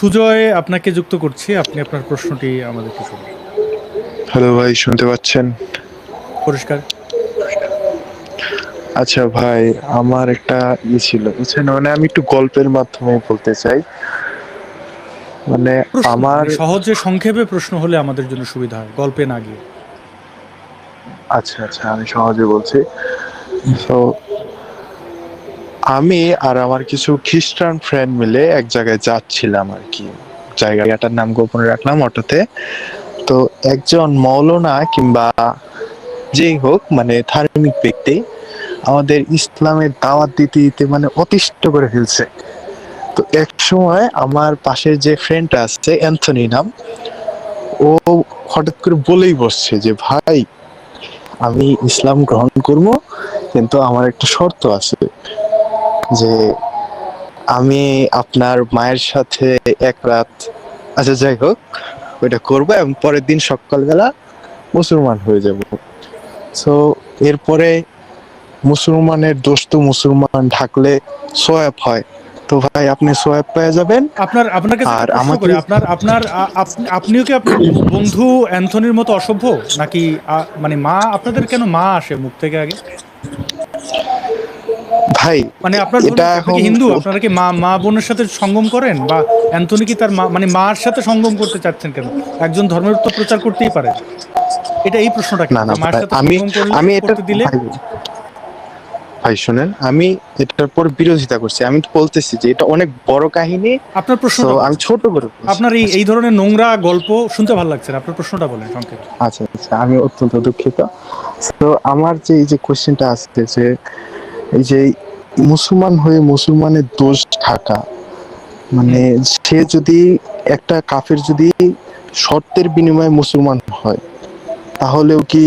সুজয় আপনাকে যুক্ত করছি। আপনি আপনার প্রশ্নটি আমাদেরকে শুনুন। হ্যালো ভাই, শুনতে পাচ্ছেন? পরিষ্কার। আচ্ছা ভাই, আমার একটা ছিল বুঝছেন, মানে আমি একটু গল্পের মাধ্যমে বলতে চাই। মানে প্রশ্ন আমার মানে সহজে সংক্ষেপে প্রশ্ন হলে আমাদের জন্য সুবিধা হয়, গল্পে না গিয়ে। আচ্ছা আচ্ছা, আমি সহজে বলছি। তো আমি আর আমার কিছু খ্রিস্টান ফ্রেন্ড মিলে এক জায়গায় যাচ্ছিলাম আর কি। জায়গাটার নাম গোপনে রাখলাম অটোতে। তো একজন মৌলানা কিংবা যেই হোক, মানে ধার্মিক ব্যক্তি আমাদের ইসলামের দাওয়াত দিতে দিতে মানে অতিষ্ঠ করে ফেলছে। তো এক সময় আমার পাশের যে ফ্রেন্ডটা আছে, অ্যান্থনি নাম, ও হঠাৎ করে বলেই বসছে যে ভাই, আমি ইসলাম গ্রহণ করব, কিন্তু আমার একটা শর্ত আছে যে আমি আপনার মায়ের সাথে এক রাত, আচ্ছা যাই হোক, ওইটা করবো এবং পরের দিন সকালবেলা মুসলমান হয়ে যাব। সো এরপরে মুসলমানের দোষ তো মুসলমান ঢাকলে সোয়াব হয়। তো ভাই আপনি সোয়াব পেয়ে যাবেন। আপনার কাছে আর একটা প্রশ্ন আমাকে করি, আপনার আপনার আপনিও কি আপনার বন্ধু অ্যান্থনির মতো অসভ্য নাকি? মানে মা আপনাদের কেন মা আসে মুখ থেকে আগে? ভাই, মানে আপনার ধর্ম এটা কি? আপনি এখন কি হিন্দু? আপনারা কি মা মা বোনের সাথে সঙ্গম করেন? বা অ্যান্থনি কি তার মা মানে মার সাথে সঙ্গম করতে চাচ্ছেন কেন? একজন ধর্মের তো প্রচার করতেই পারেন। এটা এই প্রশ্নটা কেন না না যে মায়ের ভাই, সাথে আমি সঙ্গম করলে আমি এটা করতে দিলে? ভাই, ভাই শুনেন, আমি এটার পর বিরোধিতা করছি। আমি তো বলতেছি যে এটা অনেক বড় কাহিনী। আপনার সো প্রশ্নটা আমি বলেন। ছোট করে বলছি। আপনার এই আচ্ছা এই ধরনের নোংরা গল্প শুনতে ভালো লাগছে না। আপনার প্রশ্নটা বলেন সংক্ষেপে। আচ্ছা আচ্ছা, আমি অত্যন্ত দুঃখিত। তো আমার যে এই যে কোশ্চেনটা আসছে যে এই যে মুসলমান হয়ে মুসলমানের দোষ ঢাকা, হুম। মানে সে যদি, একটা কাফের যদি শর্তের বিনিময়ে মুসলমান হয়, তাহলেও কি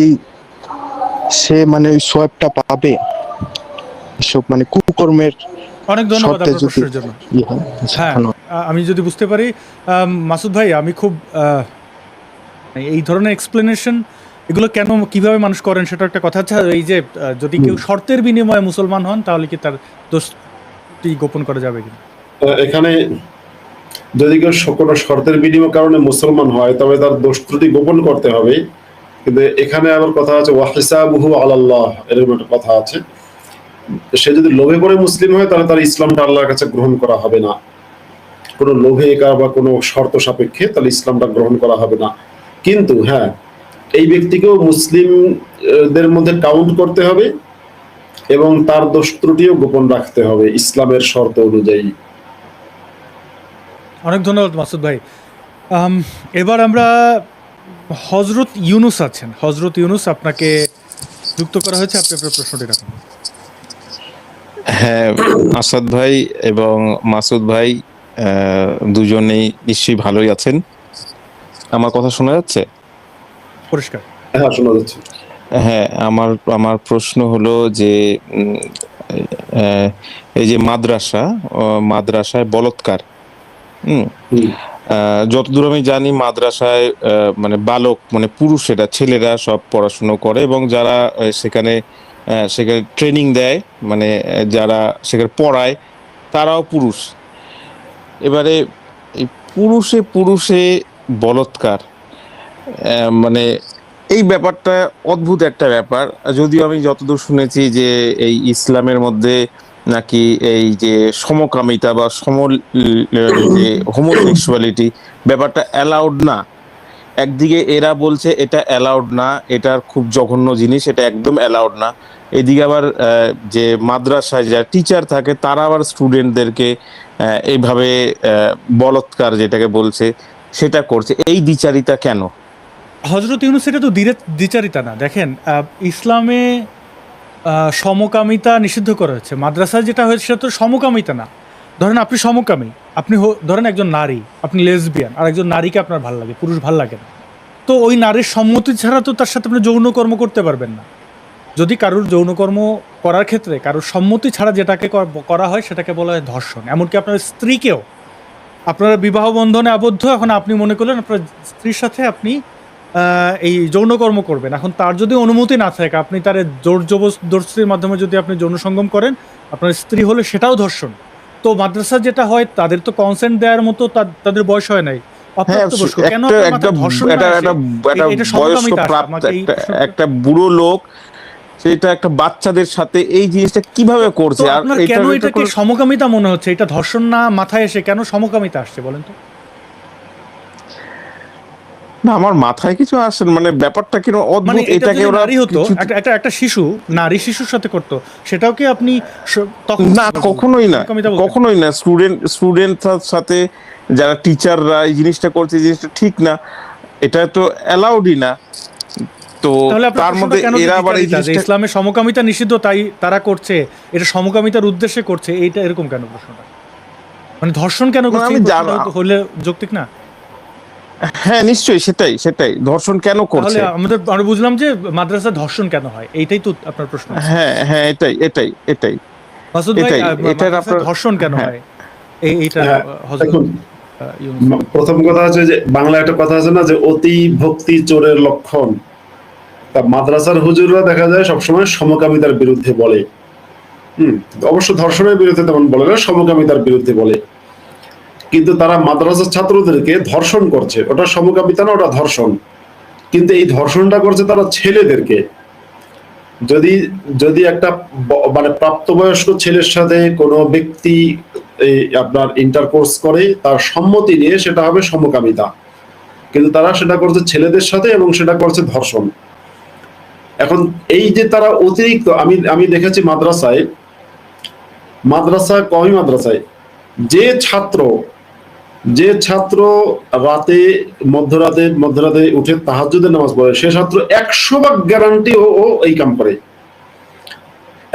সে মানে ওই সোয়াবটা পাবে? এসব মানে কুকর্মের অনেক ধন্যবাদ শর্তে আপনার যদি প্রশ্নের জন্য। ইয়ে হয়। আচ্ছা, হ্যাঁ, ধন্যবাদ। আমি যদি বুঝতে পারি, মাসুদ ভাই, আমি খুব এই ধরনের এক্সপ্লেনেশন এগুলো কেন কিভাবে মানুষ করেন সেটা একটা কথা। আচ্ছা, এই যে যদি কেউ শর্তের বিনিময়ে মুসলমান হন তাহলে কি তার দোষটি গোপন করা যাবে কিনা? এখানে যদি কেউ কোনো শর্তের বিনিময় কারণে মুসলমান হয় তবে তার দোষ ত্রুটি গোপন করতে হবে। কিন্তু এখানে আবার কথা আছে ওয়াহিসাবুহু আলাল্লাহ, এরকম একটা কথা আছে। সে যদি লোভে পড়ে মুসলিম হয় তাহলে তার ইসলামটা আল্লাহর কাছে গ্রহণ করা হবে না। কোনো লোভে বা কোনো শর্ত সাপেক্ষে তাহলে ইসলামটা গ্রহণ করা হবে না। কিন্তু হ্যাঁ, এই ব্যক্তিকেও মুসলিমদের মধ্যে কাউন্ট করতে হবে এবং তার দোষ ত্রুটিও গোপন রাখতে হবে ইসলামের শর্ত অনুযায়ী। অনেক ধন্যবাদ মাসুদ ভাই। আম, এবার আমরা হজরত ইউনুস আছেন। হজরত ইউনুস, আপনাকে যুক্ত করা হয়েছে। আপনি আপনার প্রশ্নটি রাখুন। হ্যাঁ, আসাদ ভাই এবং মাসুদ ভাই দুজনেই নিশ্চয়ই ভালোই আছেন। আমার কথা শোনা যাচ্ছে? পরিষ্কার। হ্যাঁ, শোনা যাচ্ছে। হ্যাঁ, আমার আমার প্রশ্ন হলো যে উম, আহ, এই যে মাদ্রাসায় বলৎকার, হুম, হুম। যতদূর আমি জানি মাদ্রাসায় মানে বালক মানে পুরুষেরা, ছেলেরা সব পড়াশুনো করে এবং যারা সেখানে সেখানে ট্রেনিং দেয়, মানে যারা সেখানে পড়ায় তারাও পুরুষ। এবারে এই পুরুষে পুরুষে বলৎকার, মানে এই ব্যাপারটা অদ্ভুত একটা ব্যাপার। যদিও আমি যতদূর শুনেছি যে এই ইসলামের মধ্যে নাকি এই যে সমকামিতা বা যে হোমোসেক্সুয়ালিটি ব্যাপারটা অ্যালাউড না। একদিকে এরা বলছে এটা অ্যালাউড না, এটার খুব জঘন্য জিনিস, এটা একদম অ্যালাউড না। এদিকে আবার যে মাদ্রাসায় যারা টিচার থাকে তারা আবার স্টুডেন্টদেরকে এইভাবে বলৎকার যেটাকে বলছে সেটা করছে। এই দ্বিচারিতা কেন? হজরত ইউনুস, এটা তো দ্বিচারিতা না। দেখেন, ইসলামে সমকামিতা নিষিদ্ধ করা হয়েছে। মাদ্রাসায় যেটা হয়েছে সেটা তো সমকামিতা না। ধরেন আপনি সমকামী, আপনি ধরেন একজন নারী, আপনি লেসবিয়ান, আর একজন নারীকে আপনার ভালো লাগে, পুরুষ ভালো লাগে না। তো ওই নারীর সম্মতি ছাড়া তো তার সাথে আপনি যৌনকর্ম করতে পারবেন না। যদি কারুর যৌনকর্ম করার ক্ষেত্রে কারুর সম্মতি ছাড়া যেটাকে করা হয় সেটাকে বলা হয় ধর্ষণ। এমনকি আপনার স্ত্রীকেও, আপনারা বিবাহ বন্ধনে আবদ্ধ, এখন আপনি মনে করলেন আপনার স্ত্রীর সাথে আপনি এই যৌনকর্ম করবেন। এখন তার যদি অনুমতি না থাকে, আপনি তার জোর জবরদস্তির মাধ্যমে যদি আপনি যৌন সঙ্গম করেন, আপনার স্ত্রী হলে সেটাও ধর্ষণ। তো মাদ্রাসা যেটা হয় তাদের তো কনসেন্ট দেওয়ার মতো তাদের বয়স হয় নাই, হ্যাঁ, অপ্রাপ্তবয়স্ক, কেন একটা আপনার একটা মাথায় ধর্ষণ না একটা আসে? একটা একটা এটা বয়স্ক সমকামিতা আসে, প্রাপ্ত আমাকে এই একটা প্রশ্নটা। একটা বুড়ো লোক সেটা একটা বাচ্চাদের সাথে এই জিনিসটা কিভাবে তো করছে, আর আপনার এটা কেন এটা এটাকে করে সমকামিতা মনে হচ্ছে? এটা ধর্ষণ না, মাথায় এসে কেন সমকামিতা আসছে বলেন তো? না, আমার মাথায় কিছু আসে না, মানে ব্যাপারটা কিরকম মানে অদ্ভুত, এটা এটাকে যদি ওরা নারী হতো, কিছু একটা একটা একটা শিশু নারী শিশুর সাথে করতো, সেটাও কি আপনি তখন না, কখনোই না, সমকামিতা বলতেন? কখনোই না। স্টুডেন্টদের সাথে যারা টিচাররা এই জিনিসটা করছে, এই জিনিসটা ঠিক না, এটা তো অ্যালাউডই না। তো তাহলে আপনার তার প্রশ্নটা মধ্যে কেন যে এরা আবার এই দ্বিচারিতা, যে জিনিসটা, ইসলামে সমকামিতা নিষিদ্ধ তাই তারা করছে, এটা সমকামিতার উদ্দেশ্যে করছে, এইটা এরকম কেন প্রশ্নটা? মানে ধর্ষণ কেন মানে করছে, আমি এই প্রশ্নটা তো হলে যৌক্তিক না? হ্যাঁ, নিশ্চয়ই, সেটাই সেটাই, ধর্ষণ কেন তাহলে করছে। আমরা বুঝলাম যে মাদ্রাসায় ধর্ষণ কেন হয়, এইটাই তো আপনার প্রশ্ন। হ্যাঁ হ্যাঁ, এটাই এটাই এটাই মাসুদ ভাই, এটাই এটার মাদ্রাসায় আপনার, ধর্ষণ কেন হ্যাঁ হয় এইটা হ্যাঁ, হযরত দেখুন, ইউনূস ভাই। প্রথম কথা হচ্ছে যে বাংলা একটা কথা আছে না যে অতি ভক্তি চোরের লক্ষণ। তা মাদ্রাসার হুজুররা দেখা যায় সবসময় সমকামিতার বিরুদ্ধে বলে। অবশ্য ধর্ষণের বিরুদ্ধে তেমন বলে না, সমকামিতার বিরুদ্ধে বলে। কিন্তু তারা মাদ্রাসার ছাত্রদেরকে ধর্ষণ করছে, ওটা সমকামিতা না, ওটা ধর্ষণ। কিন্তু এই ধর্ষণটা করছে তারা ছেলেদেরকে। যদি যদি একটা মানে প্রাপ্তবয়স্ক ছেলের সাথে কোনো ব্যক্তি এই আপনার ইন্টারকোর্স করে তার সম্মতি নিয়ে, সেটা হবে সমকামিতা। কিন্তু তারা সেটা করছে ছেলেদের সাথে এবং সেটা করছে ধর্ষণ। এখন এই যে তারা অতিরিক্ত, আমি আমি দেখেছি কওমি মাদ্রাসায় যে ছাত্র যে ছাত্র রাতে মধ্যরাতে উঠে তাহাজ্জুদের নামাজ পড়ে, সে ছাত্র 100 ভাগ গ্যারান্টি ও এই কাম করে।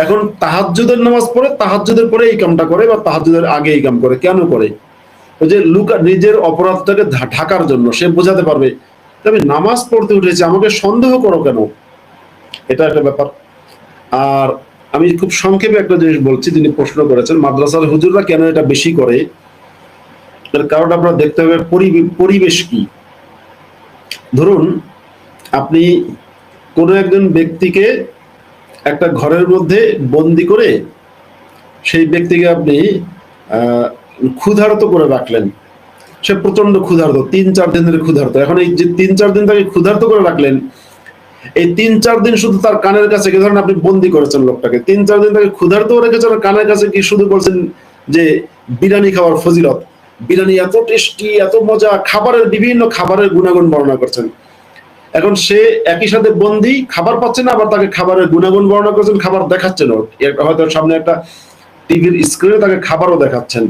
এখন তাহাজ্জুদের নামাজ পড়ে, তাহাজ্জুদের পরে এই কামটা করে, বা তাহাজ্জুদের আগে এই কাম করে। কেন করে? ওই যে নিজের অপরাধটাকে ঢাকার জন্য। সে বোঝাতে পারবে যে আমি নামাজ পড়তে উঠেছি, আমাকে সন্দেহ করো কেন। এটা একটা ব্যাপার। আর আমি খুব সংক্ষেপে একটা জিনিস বলছি, যিনি প্রশ্ন করেছেন মাদ্রাসার হুজুররা কেন এটা বেশি করে, এর কারণ আপনারা দেখতে হবে পরিবেশ কি। ধরুন, আপনি কোনো একজন ব্যক্তিকে একটা ঘরের মধ্যে বন্দি করে সেই ব্যক্তিকে আপনি ক্ষুধার্ত করে রাখলেন। সে প্রচন্ড ক্ষুধার্ত, 3-4 দিন ধরে ক্ষুধার্ত। এখন এই যে 3-4 দিন তাকে ক্ষুধার্ত করে রাখলেন, এই 3-4 দিন শুধু তার কানের কাছে, ধরেন আপনি বন্দি করেছেন লোকটাকে, 3-4 দিন তাকে ক্ষুধার্ত রেখেছেন, কানের কাছে কি শুধু বলছেন যে বিরিয়ানি খাওয়ার ফজিলত, বিরিয়ানি এত টেস্টি, এত মজা, বিভিন্ন খাবারের গুণাগুণ বর্ণনা করছেন। এখন সে একই সাথে বন্দি, খাবার পাচ্ছে না, আবার তাকে খাবারের গুণাগুণ বর্ণনা করছেন, খাবার দেখাচ্ছেন, হয়তো সামনে একটা টিভির স্ক্রিনে তাকে খাবারও দেখাচ্ছেন,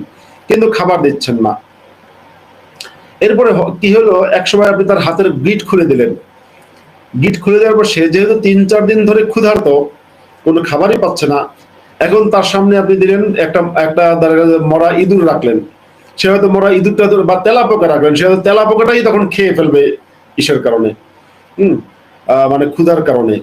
কিন্তু খাবার দিচ্ছেন না। এরপরে কি হলো, একসময় আপনি তার হাতের গিট খুলে দিলেন। গিট খুলে দেওয়ার পর সে যেহেতু 3-4 দিন ধরে ক্ষুধার্ত, কোনো খাবারই পাচ্ছে না, এখন তার সামনে আপনি দিলেন একটা একটা মরা ইঁদুর রাখলেন। সে হয়তো মরা ইঁদুরটা বা তেলা পোকা রাখলেন, সে হয়তো তেলা পোকাটাই তখন খেয়ে ফেলবে কিসের কারণে, মানে ক্ষুধার কারণে।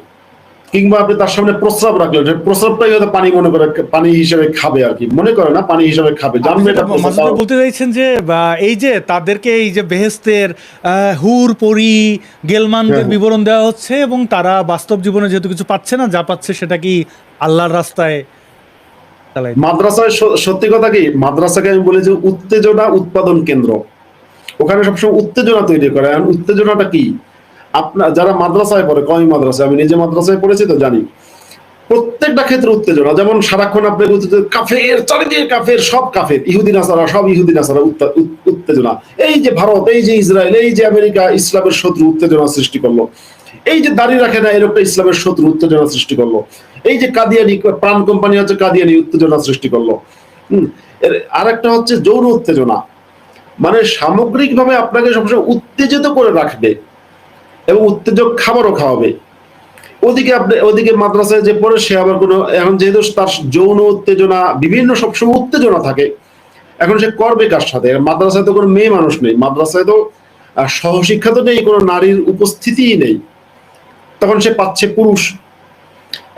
কিংবা আপনি তার সামনে প্রস্রাব রাখলেন, প্রস্রাবটাই হয়তো পানি মনে করে, পানি হিসেবে খাবে আর কি, মনে করে না, পানি হিসেবে খাবে, জানবে এটা প্রস্রাব। বলতে চাইছেন যে এই যে তাদেরকে এই যে বেহেশতের হুর পরি গেলমানদের বিবরণ দেওয়া হচ্ছে, এবং তারা বাস্তব জীবনে যেহেতু কিছু পাচ্ছে না, যা পাচ্ছে সেটা কি আল্লাহর রাস্তায় চালাই। মাদ্রাসায় সত্যি কথা কি, মাদ্রাসাকে আমি বলি যে উত্তেজনা উৎপাদন কেন্দ্র। ওখানে সবসময় উত্তেজনা তৈরি করে। আর উত্তেজনাটা কি, আপনার যারা মাদ্রাসায় পড়ে, কওমি মাদ্রাসায়, আমি নিজে মাদ্রাসায় পড়েছি তো জানি, প্রত্যেকটা ক্ষেত্রে উত্তেজনা। যেমন সারাক্ষণ আপনি কাফের, চারিদিকে কাফের, সব কাফের, ইহুদি নাসারা, সব ইহুদি নাসারা, উত্তেজনা। এই যে ভারত, এই যে ইসরায়েল, এই যে আমেরিকা ইসলামের শত্রু, উত্তেজনা সৃষ্টি করলো। এই যে দাঁড়িয়ে রাখে না, এরকম ইসলামের শত্রু, উত্তেজনা সৃষ্টি করলো। এই যে কাদিয়ানি, প্রাণ কোম্পানি হচ্ছে কাদিয়ানি, উত্তেজনা সৃষ্টি করলো। আরেকটা হচ্ছে যৌন উত্তেজনা, মানে সামগ্রিকভাবে আপনাকে সবসময় উত্তেজিত করে রাখবে এবং উত্তেজক খাবারও খাওয়াবে। ওদিকে মাদ্রাসায় যে পড়ে সে আবার কোনো, এখন যেহেতু তার যৌন উত্তেজনা, বিভিন্ন সবসময় উত্তেজনা থাকে, এখন সে করবে কার সাথে? মাদ্রাসায় তো কোনো মেয়ে মানুষ নেই, মাদ্রাসায় তো সহশিক্ষা তো নেই, কোনো নারীর উপস্থিতিই নেই, তখন সে পাচ্ছে পুরুষ।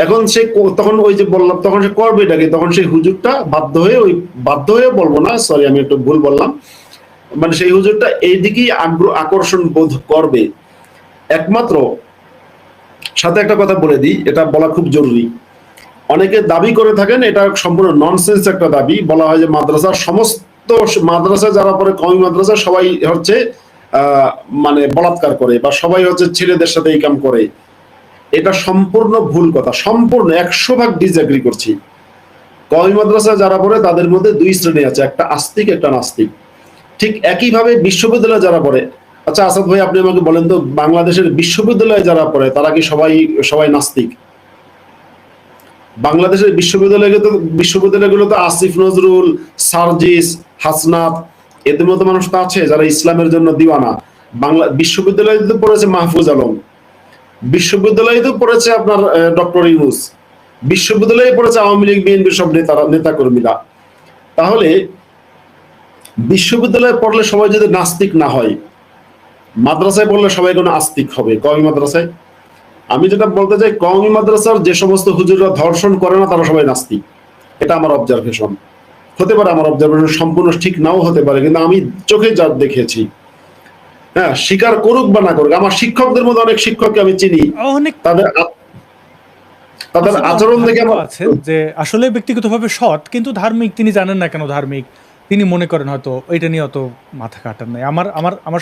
এখন সে তখন ওই যে বললাম, তখন সে করবে এটাকে, তখন সেই হুজুরটা বাধ্য হয়ে বলবো না, সরি আমি একটু ভুল বললাম, মানে সেই হুজুরটা এইদিকেই আকর্ষণ বোধ করবে একমাত্র। সাথে একটা কথা বলে দিই, এটা বলা খুব জরুরি, অনেকে দাবি করে থাকেন, এটা সম্পূর্ণ ননসেন্স একটা দাবি। বলা হয় যে মাদ্রাসার সমস্ত মাদ্রাসা যারা পড়ে কওমি মাদ্রাসা সবাই হচ্ছে মানে বলাৎকার করে, বা সবাই হচ্ছে ছেলেদের সাথে এই কাম করে। এটা সম্পূর্ণ ভুল কথা, সম্পূর্ণ 100% ডিসএগ্রি করছি। কওমি মাদ্রাসা যারা পড়ে তাদের মধ্যে দুই শ্রেণী আছে, একটা আস্তিক একটা নাস্তিক। ঠিক একইভাবে বিশ্ববিদ্যালয়ে যারা পড়ে, আচ্ছা আসাদ ভাই আপনি আমাকে বলেন তো, বাংলাদেশের বিশ্ববিদ্যালয়ে যারা পড়ে তারা কি সবাই নাস্তিক? বাংলাদেশের বিশ্ববিদ্যালয়গুলো তো আসিফ নজরুল, সার্জিস, হাসনাত, এদের মতো মানুষ তো আছে যারা ইসলামের জন্য দিওয়ানা। বাংলা বিশ্ববিদ্যালয়ে তো পড়েছে মাহফুজ আলম, বিশ্ববিদ্যালয়ে তো পড়েছে আপনার ডক্টর ইউনুস, বিশ্ববিদ্যালয়ে পড়েছে আওয়ামী লীগ বিএনপির সব নেতা কর্মীরা। তাহলে বিশ্ববিদ্যালয়ে পড়লে সবাই যদি নাস্তিক না হয়, মাদ্রাসায় পড়লে সবাই কোনো আস্তিক হবে কওমি মাদ্রাসায়? আমি যেটা বলতে চাই, কওমি মাদ্রাসার যে সমস্ত হুজুররা ধর্ষণ করে না তারা সবাই নাস্তিক। এটা আমার অবজারভেশন, হতে পারে আমার অবজারভেশন সম্পূর্ণ ঠিক নাও হতে পারে, কিন্তু আমি চোখে যা দেখেছি। হ্যাঁ, স্বীকার করুক বা না করুক, আমার শিক্ষকদের মধ্যে অনেক শিক্ষককে আমি চিনি, অনেক তাদের আচরণ দেখে আমার আছে যে আসলে ব্যক্তিগতভাবে সৎ, কিন্তু ধার্মিক তিনি জানেন না কেন ধার্মিক, তিনি মনে করেন হয়তো এটা নিয়ে অত মাথা কাটার নাই। আমার আমার আমার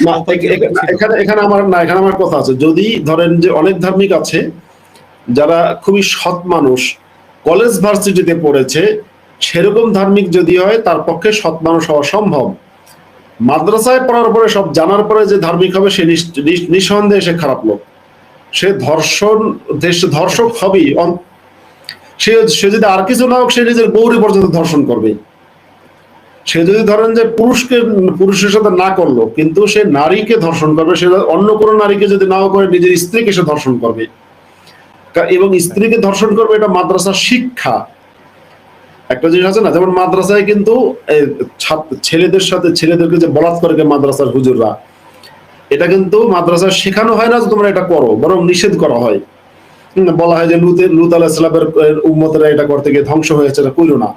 না, এখানে আমার কথা আছে। যদি ধরেন যে অনেক ধার্মিক আছে যারা খুবই সৎ মানুষ, কলেজ ভার্সিটিতে পড়েছে, সেরকম ধার্মিক যদি হয় তার পক্ষে সৎ মানুষ হওয়া সম্ভব। মাদ্রাসায় পড়ার পরে সব জানার পরে যে ধার্মিক হবে সে নিঃসন্দেহে সে খারাপ লোক, সে ধর্ষক হবেই। সে যদি আর কিছু না হোক, সে নিজের বউরি পর্যন্ত ধর্ষণ করবে। সে যদি ধরেন যে পুরুষের সাথে না করলো, কিন্তু সে নারীকে ধর্ষণ করবে, সে অন্য কোনো নারীকে যদি নাও করে নিজের স্ত্রীকে সে ধর্ষণ করবে, এবং স্ত্রীকে ধর্ষণ করবে। এটা মাদ্রাসার শিক্ষা। একটা জিনিস আছে না, যেমন মাদ্রাসায় কিন্তু ছেলেদেরকে যে বলাৎকার করে মাদ্রাসার হুজুররা, এটা কিন্তু মাদ্রাসায় শেখানো হয় না যে তোমরা এটা করো, বরং নিষেধ করা হয়। বলা হয় যে লুত আলাইহিস সালামের উম্মতেরা এটা করতে গিয়ে ধ্বংস হয়েছে, এটা কইরো না।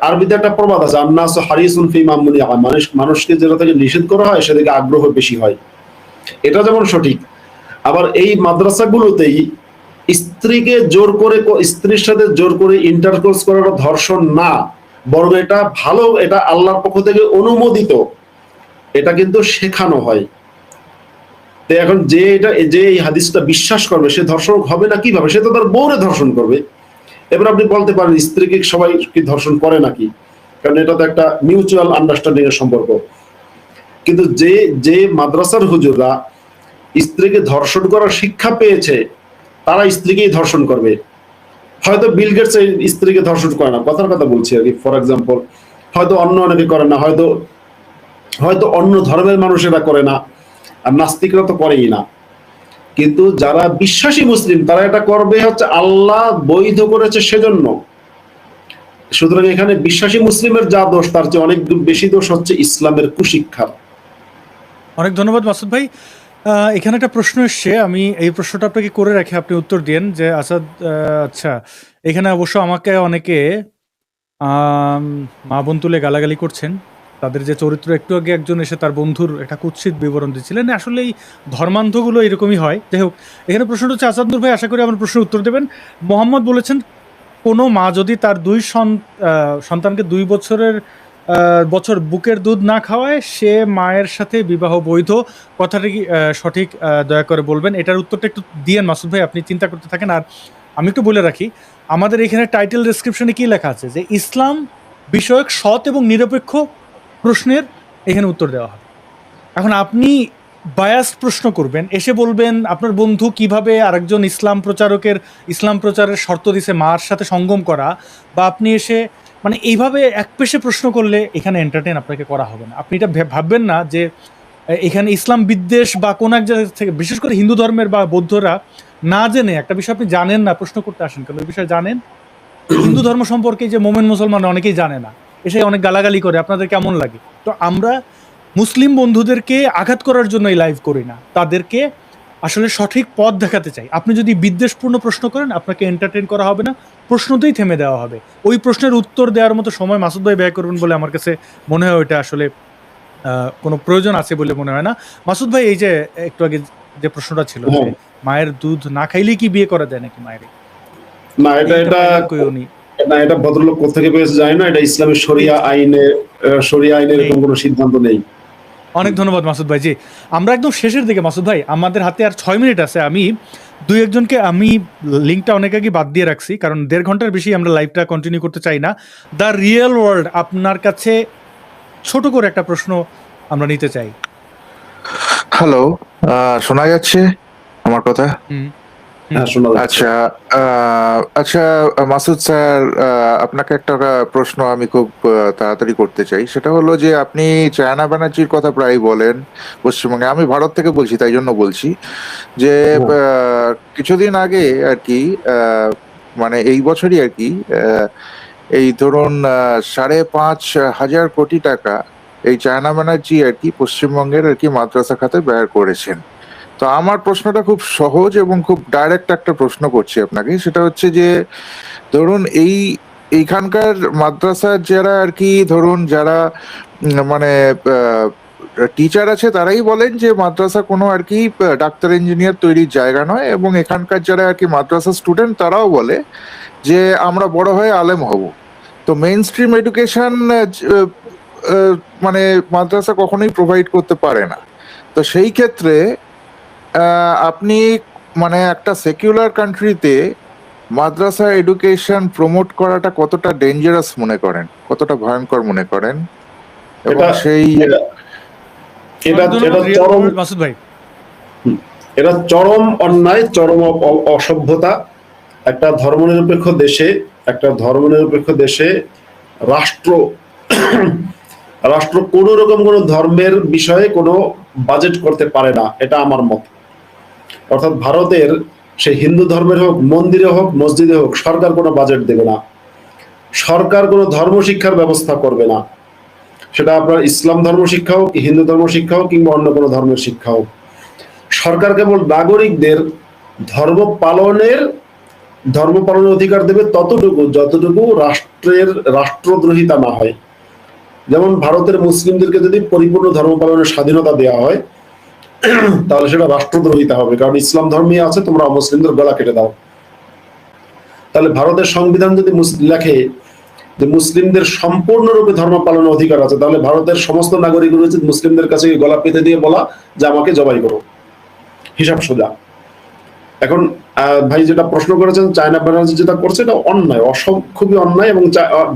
আরবিতে একটা প্রবাদ আছে, আন্নাসু হারিসুন ফি মা মুনিআ, মানুষকে যেটা থেকে নিষেধ করা হয় সেদিকে আগ্রহ বেশি হয়। এটা যেমন সঠিক, আবার এই মাদ্রাসাগুলোতেই স্ত্রীর সাথে জোর করে ইন্টারকোর্স করাটা ধর্ষণ না, বরং এটা ভালো, এটা আল্লাহর পক্ষ থেকে অনুমোদিত, এটা কিন্তু শেখানো হয়। তো এখন যে এই হাদিসটা বিশ্বাস করবে সে ধর্ষণ হবে না কিভাবে? সে তো তার বউরে ধর্ষণ করবে। এবার আপনি বলতে পারেন স্ত্রীকে সবাই কি ধর্ষণ করে নাকি, কারণ এটা তো একটা মিউচুয়াল আন্ডারস্ট্যান্ডিং এর সম্পর্ক। কিন্তু যে মাদ্রাসার হুজুররা স্ত্রীকে ধর্ষণ করার শিক্ষা পেয়েছে, তারা স্ত্রীকেই ধর্ষণ করবে। হয়তো বিল গেটস স্ত্রীকে ধর্ষণ করে না, কথার কথা বলছি আর কি, ফর এক্সাম্পল। হয়তো অন্য অনেকে করে না, হয়তো অন্য ধর্মের মানুষেরা করে না, আর নাস্তিকরা তো করেই না। কিন্তু যারা বিশ্বাসী মুসলিম তারা এটা করবে হচ্ছে আল্লাহ বৈধ করেছে সেজন্য। সুতরাং এখানে বিশ্বাসী মুসলিমের যা দোষ, তার চেয়ে অনেক বেশি দোষ হচ্ছে ইসলামের কুশিক্ষার। অনেক ধন্যবাদ মাসুদ ভাই। এখানে একটা প্রশ্ন এসছে, আমি এই প্রশ্নটা আপনাকে করে রাখি, আপনি উত্তর দিন যে আসাদ, আচ্ছা এখানে অবশ্য আমাকে অনেকে মা বোন তুলে গালাগালি করছেন, তাদের যে চরিত্র, একটু আগে একজন এসে তার বন্ধুর একটা কুৎসিত বিবরণ দিচ্ছিলেন। আসলে এই ধর্মান্ধগুলো এরকমই হয়। যাই হোক, এখানে প্রশ্নটা হচ্ছে, আসাদুর ভাই আশা করি আমার প্রশ্নের উত্তর দেবেন। মোহাম্মদ বলেছেন, কোনো মা যদি তার সন্তানকে 2 বছর বুকের দুধ না খাওয়ায়, সে মায়ের সাথে বিবাহ বৈধ। কথাটা কি সঠিক? দয়া করে বলবেন। এটার উত্তরটা একটু দিয়েন মাসুদ ভাই, আপনি চিন্তা করতে থাকেন। আর আমি একটু বলে রাখি, আমাদের এখানে টাইটেল ডেসক্রিপশনে কি লেখা আছে যে ইসলাম বিষয়ক সৎ এবং নিরপেক্ষ প্রশ্নের এখানে উত্তর দেওয়া হবে। এখন আপনি বায়াসড প্রশ্ন করবেন, এসে বলবেন আপনার বন্ধু কিভাবে আরেকজন ইসলাম প্রচারের শর্ত দিছে মার সাথে সঙ্গম করা, বা আপনি এসে মানে এইভাবে একপেশে প্রশ্ন করলে এখানে এন্টারটেইন আপনাকে করা হবে না। আপনি এটা ভাববেন না যে এখানে ইসলাম বিদ্বেষ বা কোন এক জায়গা থেকে, বিশেষ করে হিন্দু ধর্মের বা বৌদ্ধরা না জেনে একটা বিষয় আপনি জানেন না প্রশ্ন করতে আসেন, কারণ ওই বিষয়ে জানেন। হিন্দু ধর্ম সম্পর্কে যে মোমেন মুসলমান অনেকেই জানে না, এসে অনেক গালাগালি করে, আপনাদের কেমন লাগে? তো আমরা মুসলিম বন্ধুদেরকে আঘাত করার জন্য এই লাইভ করি না, তাদেরকে আসলে সঠিক পথ দেখাতে চাই। আপনি যদি বিদ্বেষপূর্ণ প্রশ্ন করেন, আপনাকে এন্টারটেইন করা হবে না, প্রশ্নতেই থেমে দেওয়া হবে। ওই প্রশ্নের উত্তর দেওয়ার মতো সময় মাসুদ ভাই ব্যয় করবেন বলে আমার কাছে মনে হয় ওইটা আসলে কোনো প্রয়োজন আছে বলে মনে হয় না। মাসুদ ভাই, এই যে একটু আগে যে প্রশ্নটা ছিল, মায়ের দুধ না খাইলেই কি বিয়ে করা যায় নাকি মায়ের? না, এটা এইটা এটা পাইলেন কই উনি? না, এটা ভদ্রলোক কোথেকে পেয়েছে জানি না। এটা ইসলামের শরিয়া আইনে, শরিয়া আইনে নেই। এরকম কোনো সিদ্ধান্ত নেই। অনেক ধন্যবাদ মাসুদ ভাই। জি, আমরা একদম শেষের দিকে মাসুদ ভাই, আমাদের হাতে আর 6 মিনিট আছে। আমি 2-1 জনকে আমি লিঙ্কটা অনেক আগে বাদ দিয়ে রাখছি, কারণ 1.5 ঘন্টার বেশি আমরা লাইভটা কন্টিনিউ করতে চাই না। দ্য রিয়েল ওয়ার্ল্ড, আপনার কাছে ছোট করে একটা প্রশ্ন আমরা নিতে চাই। হ্যালো, শোনা যাচ্ছে আমার কথা? হুম। হ্যাঁ, শোনা যাচ্ছে। আচ্ছা, আচ্ছা, মাসুদ স্যার, আপনাকে একটা প্রশ্ন আমি খুব তাড়াতাড়ি করতে চাই। সেটা হলো যে আপনি চায়না ব্যানার্জির কথা প্রায় বলেন পশ্চিমবঙ্গে। আমি ভারত থেকে বলছি, তাই জন্য বলছি যে কিছুদিন আগে আর কি, মানে এই বছরই আর কি, এই ধরুন 5,500 কোটি টাকা এই চায়না ব্যানার্জি আর কি পশ্চিমবঙ্গের আর কি মাদ্রাসা খাতে ব্যয় করেছেন। তো আমার প্রশ্নটা খুব সহজ এবং খুব ডাইরেক্ট একটা প্রশ্ন করছি আপনাকে। সেটা হচ্ছে যে ধরুন এইখানকার মাদ্রাসার যারা আর কি ধরুন যারা মানে টিচার আছে, তারাই বলেন যে মাদ্রাসা কোনো আর কি ডাক্তার ইঞ্জিনিয়ার তৈরির জায়গা নয়, এবং এখানকার যারা আর কি মাদ্রাসা স্টুডেন্ট তারাও বলে যে আমরা বড় হয়ে আলেম হব। তো মেইন স্ট্রিম এডুকেশন মানে মাদ্রাসা কখনোই প্রোভাইড করতে পারে না। তো সেই ক্ষেত্রে আপনি মানে একটা সেকুলার কান্ট্রিতে মাদ্রাসা এডুকেশন প্রমোট করাটা কতটা ডেঞ্জারাস মনে করেন, কতটা ভয়ঙ্কর মনে করেন? এবং এটা সেই এটা এটা অনেক ধন্যবাদ, এটা রিয়েল চরম, ওয়ার্ল্ড মাসুদ ভাই। এটা চরম অন্যায়, চরম অসভ্যতা। একটা ধর্মনিরপেক্ষ দেশে, একটা ধর্মনিরপেক্ষ দেশে রাষ্ট্র রাষ্ট্র কোন রকম কোন ধর্মের বিষয়ে কোনো বাজেট করতে পারে না, এটা আমার মত। অর্থাৎ ভারতের সে হিন্দু ধর্মের হোক, মন্দিরে হোক, মসজিদে হোক, সরকার কোনো বাজেট দেবে না, সরকার কোনো ধর্ম শিক্ষার ব্যবস্থা করবে না। সেটা আপনার ইসলাম ধর্ম শিক্ষা হোক, হিন্দু ধর্ম শিক্ষা হোক, কিংবা অন্য কোনো ধর্মের শিক্ষা হোক। সরকার কেবল নাগরিকদের ধর্ম পালনের অধিকার দেবে ততটুকু যতটুকু রাষ্ট্রদ্রোহিতা না হয়। যেমন ভারতের মুসলিমদেরকে যদি পরিপূর্ণ ধর্ম পালনের স্বাধীনতা দেওয়া হয়, তাহলে সেটা রাষ্ট্রদ্রোহিতা হবে, কারণ ইসলাম ধর্মে আছে তোমরা মুসলিমদের গলা কেটে দাও। তাহলে ভারতের সংবিধান যদি লেখে যে মুসলিমদের সম্পূর্ণরূপে ধর্ম পালনের অধিকার আছে, তাহলে ভারতের সমস্ত নাগরিকের উচিত মুসলিমদের কাছে গলা পেতে দিয়ে বলা যে আমাকে জবাই করো, হিসাব সোজা। এখন ভাই যেটা প্রশ্ন করেছেন, চায়না ব্যানার্জি যেটা করছে এটা অন্যায়, খুবই অন্যায়। এবং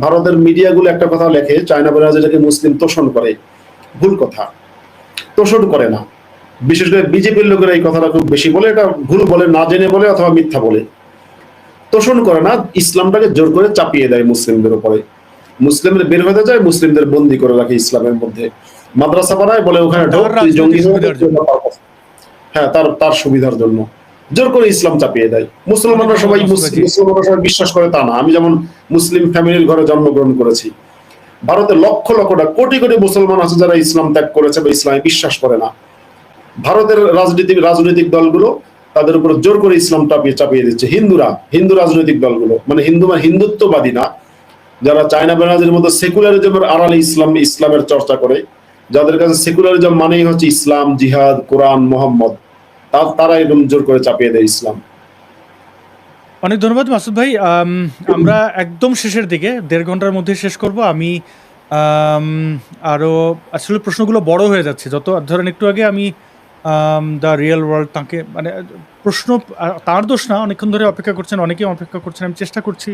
ভারতের মিডিয়াগুলো একটা কথা লেখে, চায়না ব্যানার্জিটাকে মুসলিম তোষণ করে। ভুল কথা, তোষণ করে না। বিশেষ করে বিজেপির লোকেরা এই কথাটা খুব বেশি বলে, এটা ভুল বলে, না জেনে বলে অথবা মিথ্যা বলে। তোষণ করে না, ইসলামটাকে জোর করে চাপিয়ে দেয় মুসলিমদের উপরে। মুসলিমদের বের হতে যায়, মুসলিমদের বন্দী করে রাখে ইসলামের মধ্যে। মাদ্রাসা বানায়, বলে ওখানে ঢোক, তুই জঙ্গি সুবিধার জন্য। হ্যাঁ, তার সুবিধার জন্য জোর করে ইসলাম চাপিয়ে দেয়। মুসলমানরা সবাই বিশ্বাস করে তা না। আমি যেমন মুসলিম ফ্যামিলির ঘরে জন্মগ্রহণ করেছি। ভারতে লক্ষ লক্ষটা কোটি কোটি মুসলমান আছে যারা ইসলাম ত্যাগ করেছে বা ইসলামে বিশ্বাস করে না। ভারতের রাজনৈতিক দলগুলো তাদের উপর জোর করে ইসলাম চাপিয়ে দিচ্ছে। হিন্দু রাজনৈতিক দলগুলো, মানে হিন্দুত্ববাদী না, যারা চায়না ব্যানার্জির মতো সেকুলারিজমের আড়ালে ইসলামের চর্চা করে, যাদের কাছে সেকুলারিজম মানেই হচ্ছে ইসলাম, জিহাদ, কোরআন, মোহাম্মদ, তারা একদম জোর করে চাপিয়ে দেয় ইসলাম। অনেক ধন্যবাদ মাসুদ ভাই। আমরা একদম শেষের দিকে, 1.5 ঘন্টার মধ্যে শেষ করব। আমি আরো আসলে প্রশ্নগুলো বড় হয়ে যাচ্ছে যত, ধরেন একটু আগে আমি দ্য রিয়েল ওয়ার্ল্ড তাকে মানে প্রশ্ন, তার দোষ না, অনেকক্ষণ ধরে অপেক্ষা করছেন, অনেকেই অপেক্ষা করছেন, আমি চেষ্টা করছি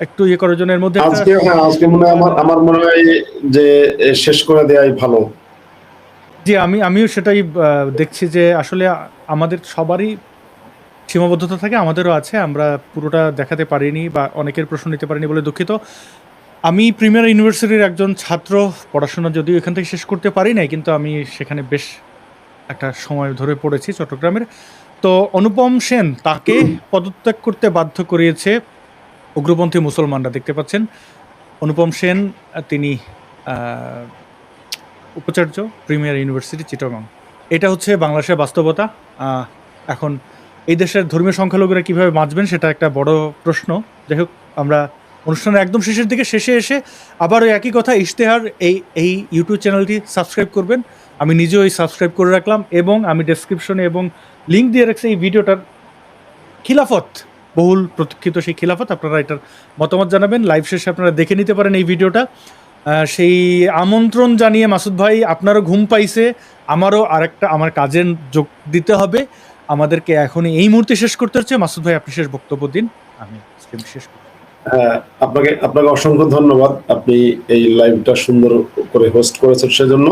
একটু ইয়ে করার জন্য। এর মধ্যে আজকে মনে হয় আমার মনে হয় যে শেষ করে দেয়াই ভালো। জি, আমিও সেটাই দেখছি যে আসলে আমাদের সবারই সীমাবদ্ধতা থাকে, আমাদেরও আছে, আমরা পুরোটা দেখাতে পারিনি বা অনেকের প্রশ্ন নিতে পারিনি বলে দুঃখিত। আমি প্রিমিয়ার ইউনিভার্সিটির একজন ছাত্র, পড়াশোনা যদিও এখান থেকে শেষ করতে পারি নাই, কিন্তু আমি সেখানে বেশ একটা সময় ধরে পড়েছি চট্টগ্রামের। তো অনুপম সেন, তাকে পদত্যাগ করতে বাধ্য করিয়েছে উগ্রপন্থী মুসলমানরা। দেখতে পাচ্ছেন অনুপম সেন, তিনি উপাচার্য, প্রিমিয়ার ইউনিভার্সিটি চিটাগং। এটা হচ্ছে বাংলাদেশের বাস্তবতা। এখন এই দেশের ধর্মীয় সংখ্যালঘুরা কীভাবে বাঁচবেন সেটা একটা বড় প্রশ্ন। যাই হোক, আমরা অনুষ্ঠানের একদম শেষের দিকে এসে আবার ওই একই কথা, ইশতেহার এই ইউটিউব চ্যানেলটি সাবস্ক্রাইব করবেন। আমি নিজেও এই সাবস্ক্রাইব করে রাখলাম, এবং আমি ডেসক্রিপশনে এবং লিঙ্ক দিয়ে রাখছি এই ভিডিওটার। খিলাফত বহুল প্রতীক্ষিত সেই খিলাফত, আপনারা এটার মতামত জানাবেন। লাইভ শেষে আপনারা দেখে নিতে পারেন এই ভিডিওটা। সেই আমন্ত্রণ জানিয়ে মাসুদ ভাই, আপনারও ঘুম পাইছে, আমারও আরেকটা আমার কাজে যোগ দিতে হবে, আমাদেরকে এখনই এই মুহূর্তে শেষ করতে হচ্ছে। মাসুদ ভাই, আপনি শেষ বক্তব্য দিন, আমি স্ট্রিম শেষ করব। হ্যাঁ, আপনাকে অসংখ্য ধন্যবাদ। আপনি এই লাইভটা সুন্দর করে হোস্ট করেছেন সেজন্য।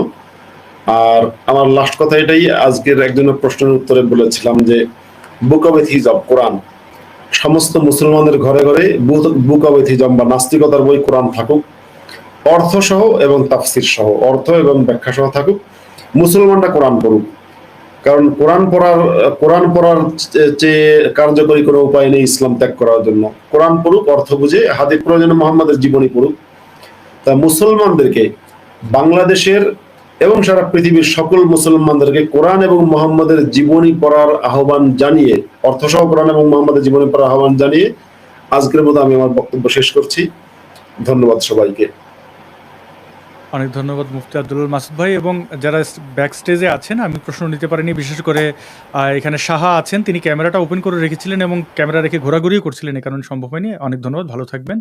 আর আমার লাস্ট কথা এটাই, আজকের একজনের প্রশ্নের উত্তরে বলেছিলাম যে বুক অব এথিজম কোরআন, সমস্ত মুসলমানদের ঘরে ঘরে বুক অব এথিজম বা নাস্তিকতার বই কোরআন থাকুক, অর্থ সহ এবং তাফসির সহ, অর্থ এবং ব্যাখ্যা সহ থাকুক। মুসলমানরা কোরআন পড়ুক, কারণ কোরআন পড়ার চেয়ে কার্যকরী কোনো উপায় নেই ইসলাম ত্যাগ করার জন্য। কোরআন পড়ুক, অর্থ বুঝে, হাদিস প্রয়োজনে মোহাম্মদের জীবনী পড়ুক। তা মুসলমানদেরকে, বাংলাদেশের এবং সারা পৃথিবীর সকল মুসলমানদেরকে কোরআন এবং মোহাম্মদের জীবনী পড়ার আহ্বান জানিয়ে, অর্থসহ কোরআন এবং মোহাম্মদের জীবনী পড়ার আহ্বান জানিয়ে আজকের মতো আমি আমার বক্তব্য শেষ করছি। ধন্যবাদ সবাইকে। অনেক ধন্যবাদ মুফতি আব্দুল মাসুদ ভাই। এবং যারা ব্যাক স্টেজে আছেন, আমি প্রশ্ন নিতে পারিনি, বিশেষ করে এখানে সাহা আছেন, তিনি ক্যামেরাটা ওপেন করে রেখেছিলেন এবং ক্যামেরা রেখে ঘোরাঘুরিও করছিলেন, এ কারণে সম্ভব হয়নি। অনেক ধন্যবাদ, ভালো থাকবেন।